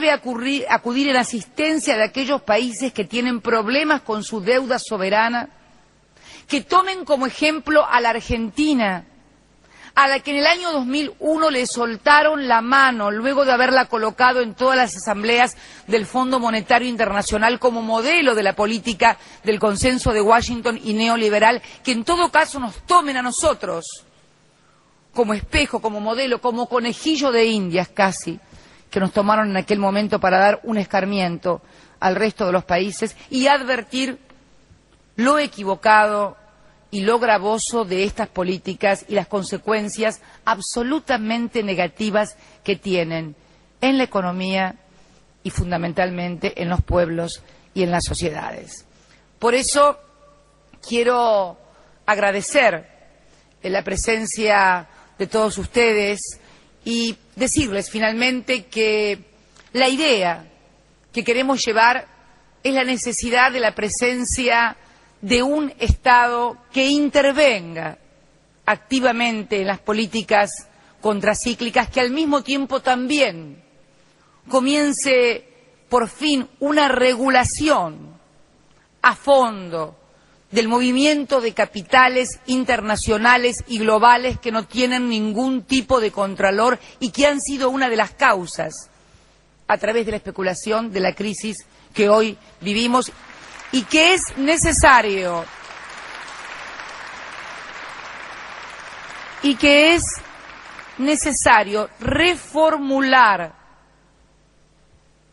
debe acudir en asistencia de aquellos países que tienen problemas con su deuda soberana, que tomen como ejemplo a la Argentina, a la que en el año 2001 le soltaron la mano luego de haberla colocado en todas las asambleas del Fondo Monetario Internacional como modelo de la política del consenso de Washington y neoliberal, que en todo caso nos tomen a nosotros como espejo, como modelo, como conejillo de Indias casi, que nos tomaron en aquel momento para dar un escarmiento al resto de los países y advertir lo equivocado y lo gravoso de estas políticas y las consecuencias absolutamente negativas que tienen en la economía y fundamentalmente en los pueblos y en las sociedades. Por eso quiero agradecer la presencia de todos ustedes y decirles finalmente que la idea que queremos llevar es la necesidad de la presencia de un Estado que intervenga activamente en las políticas contracíclicas, que al mismo tiempo también comience por fin una regulación a fondo del movimiento de capitales internacionales y globales que no tienen ningún tipo de contralor y que han sido una de las causas, a través de la especulación, de la crisis que hoy vivimos y que es necesario reformular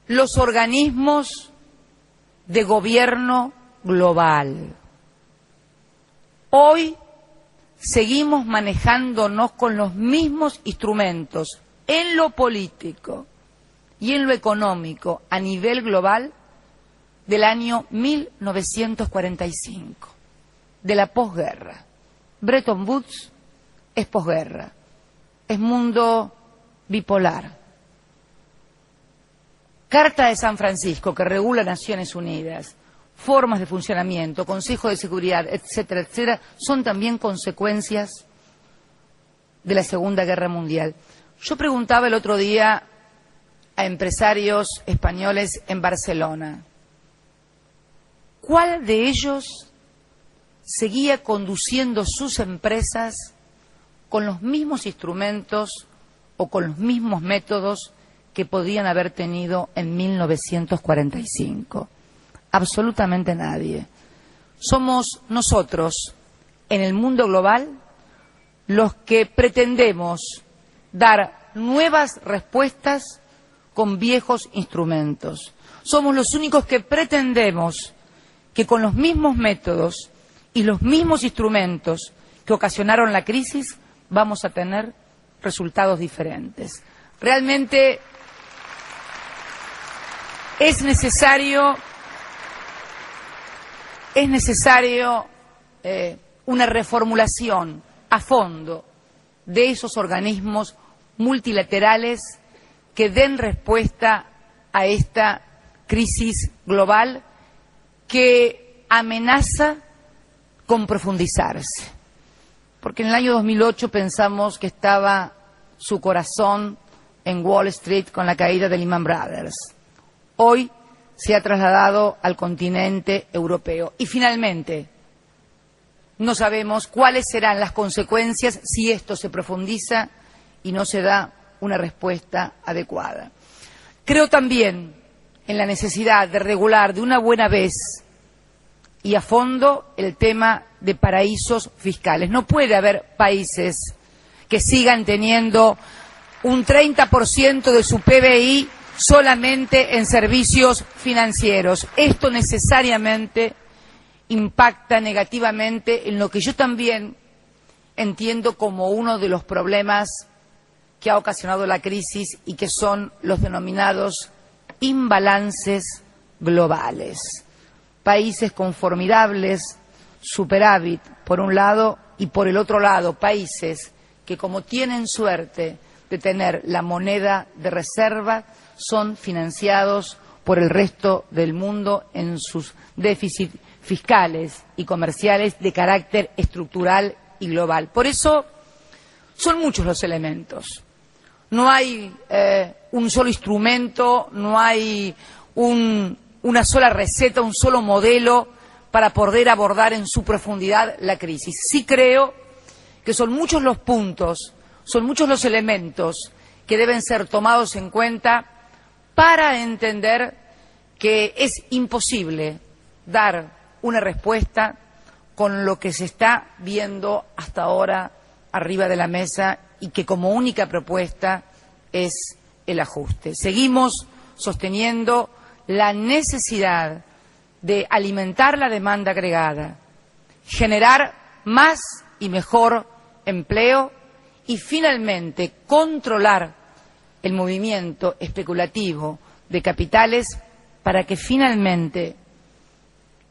los organismos de gobierno global. Hoy seguimos manejándonos con los mismos instrumentos en lo político y en lo económico a nivel global del año 1945, de la posguerra. Bretton Woods es posguerra, es mundo bipolar. Carta de San Francisco, que regula Naciones Unidas, formas de funcionamiento, Consejo de Seguridad, etcétera, etcétera, son también consecuencias de la Segunda Guerra Mundial. Yo preguntaba el otro día a empresarios españoles en Barcelona, ¿cuál de ellos seguía conduciendo sus empresas con los mismos instrumentos o con los mismos métodos que podían haber tenido en 1945? Absolutamente nadie. Somos nosotros, en el mundo global, los que pretendemos dar nuevas respuestas con viejos instrumentos. Somos los únicos que pretendemos que con los mismos métodos y los mismos instrumentos que ocasionaron la crisis vamos a tener resultados diferentes. Realmente es necesario una reformulación a fondo de esos organismos multilaterales que den respuesta a esta crisis global que amenaza con profundizarse. Porque en el año 2008 pensamos que estaba su corazón en Wall Street con la caída de Lehman Brothers. Hoy se ha trasladado al continente europeo. Y finalmente, no sabemos cuáles serán las consecuencias si esto se profundiza y no se da una respuesta adecuada. Creo también en la necesidad de regular de una buena vez y a fondo el tema de paraísos fiscales. No puede haber países que sigan teniendo un 30% de su PBI solamente en servicios financieros. Esto necesariamente impacta negativamente en lo que yo también entiendo como uno de los problemas que ha ocasionado la crisis y que son los denominados imbalances globales. Países con formidables superávit por un lado y por el otro lado países que, como tienen suerte de tener la moneda de reserva, son financiados por el resto del mundo en sus déficits fiscales y comerciales de carácter estructural y global. Por eso son muchos los elementos. no hay un solo instrumento, no hay una sola receta, un solo modelo para poder abordar en su profundidad la crisis. Sí creo que son muchos los puntos, son muchos los elementos que deben ser tomados en cuenta para entender que es imposible dar una respuesta con lo que se está viendo hasta ahora arriba de la mesa y que como única propuesta es el ajuste. Seguimos sosteniendo la necesidad de alimentar la demanda agregada, generar más y mejor empleo y finalmente controlar el movimiento especulativo de capitales para que finalmente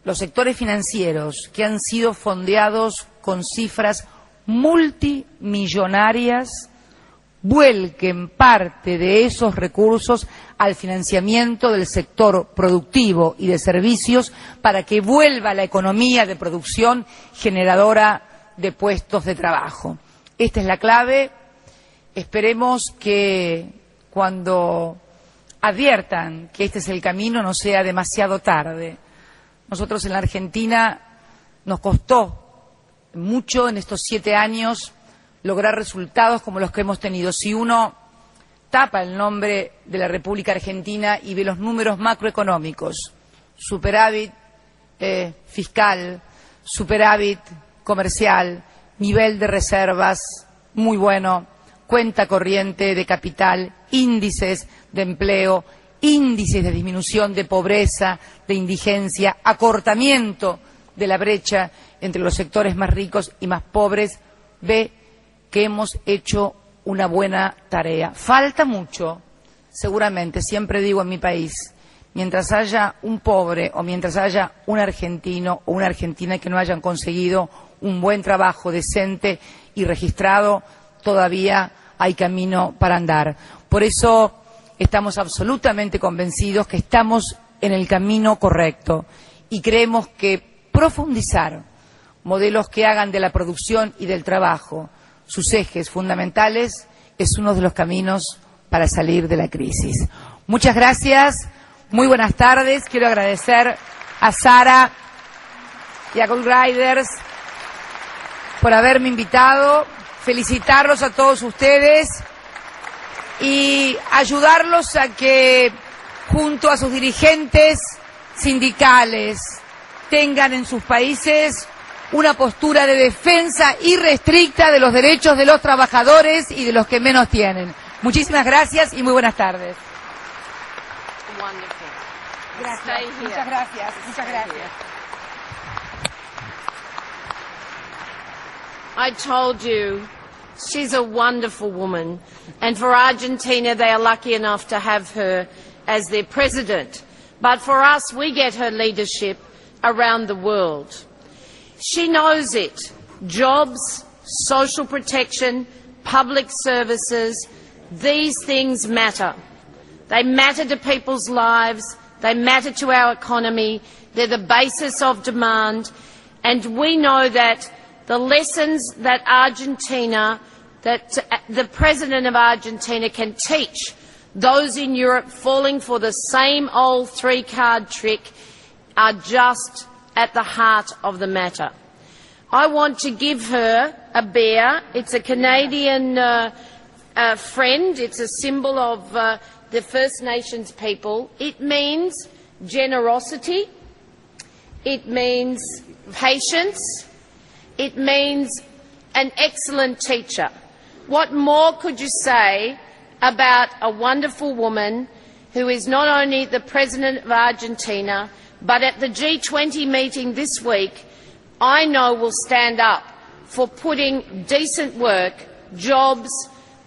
los sectores financieros que han sido fondeados con cifras multimillonarias vuelquen parte de esos recursos al financiamiento del sector productivo y de servicios para que vuelva la economía de producción generadora de puestos de trabajo. Esta es la clave. Esperemos que cuando adviertan que este es el camino no sea demasiado tarde. Nosotros en la Argentina nos costó mucho en estos 7 años lograr resultados como los que hemos tenido. Si uno tapa el nombre de la República Argentina y ve los números macroeconómicos, superávit fiscal, superávit comercial, nivel de reservas muy bueno, cuenta corriente de capital, índices de empleo, índices de disminución de pobreza, de indigencia, acortamiento de la brecha entre los sectores más ricos y más pobres, ve que hemos hecho una buena tarea. Falta mucho, seguramente, siempre digo en mi país, mientras haya un pobre o mientras haya un argentino o una argentina que no hayan conseguido un buen trabajo decente y registrado, todavía hay camino para andar. Por eso estamos absolutamente convencidos que estamos en el camino correcto y creemos que profundizar modelos que hagan de la producción y del trabajo sus ejes fundamentales es uno de los caminos para salir de la crisis. Muchas gracias, muy buenas tardes. Quiero agradecer a Sara y a Gold Riders por haberme invitado, felicitarlos a todos ustedes y ayudarlos a que, junto a sus dirigentes sindicales, tengan en sus países una postura de defensa irrestricta de los derechos de los trabajadores y de los que menos tienen. Muchísimas gracias y muy buenas tardes. Gracias, muchas gracias, muchas gracias. I told you, she's a wonderful woman, and for Argentina they are lucky enough to have her as their president. But for us, we get her leadership around the world. She knows it. Jobs, social protection, public services, these things matter. They matter to people's lives, they matter to our economy, they're the basis of demand, and we know that the lessons that Argentina, that the President of Argentina can teach those in Europe falling for the same old three-card trick are just at the heart of the matter. I want to give her a bear. It's a Canadian friend. It's a symbol of the First Nations people. It means generosity. It means patience. It means an excellent teacher. What more could you say about a wonderful woman who is not only the President of Argentina, but at the G20 meeting this week, I know will stand up for putting decent work, jobs,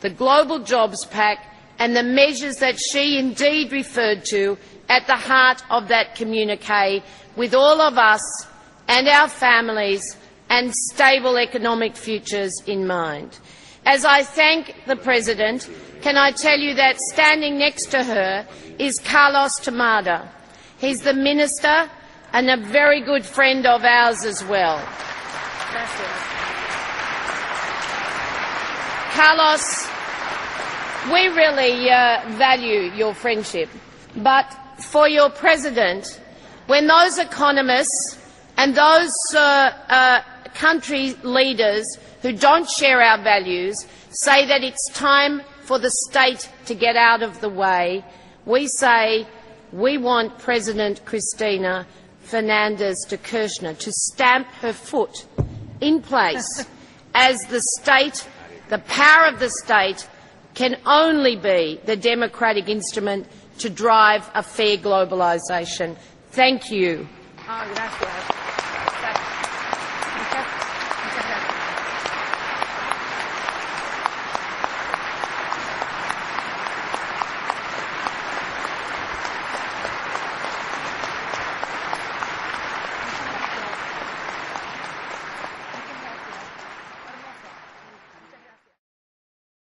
the Global Jobs Pact, and the measures that she indeed referred to at the heart of that communique with all of us and our families and stable economic futures in mind. As I thank the President, can I tell you that standing next to her is Carlos Tamada. He's the Minister and a very good friend of ours as well. we really value your friendship, but for your President, when those economists and those country leaders who don't share our values say that it's time for the state to get out of the way, we say we want President Cristina Fernandez de Kirchner to stamp her foot in place as the state, the power of the state, can only be the democratic instrument to drive a fair globalisation. Thank you. Gracias.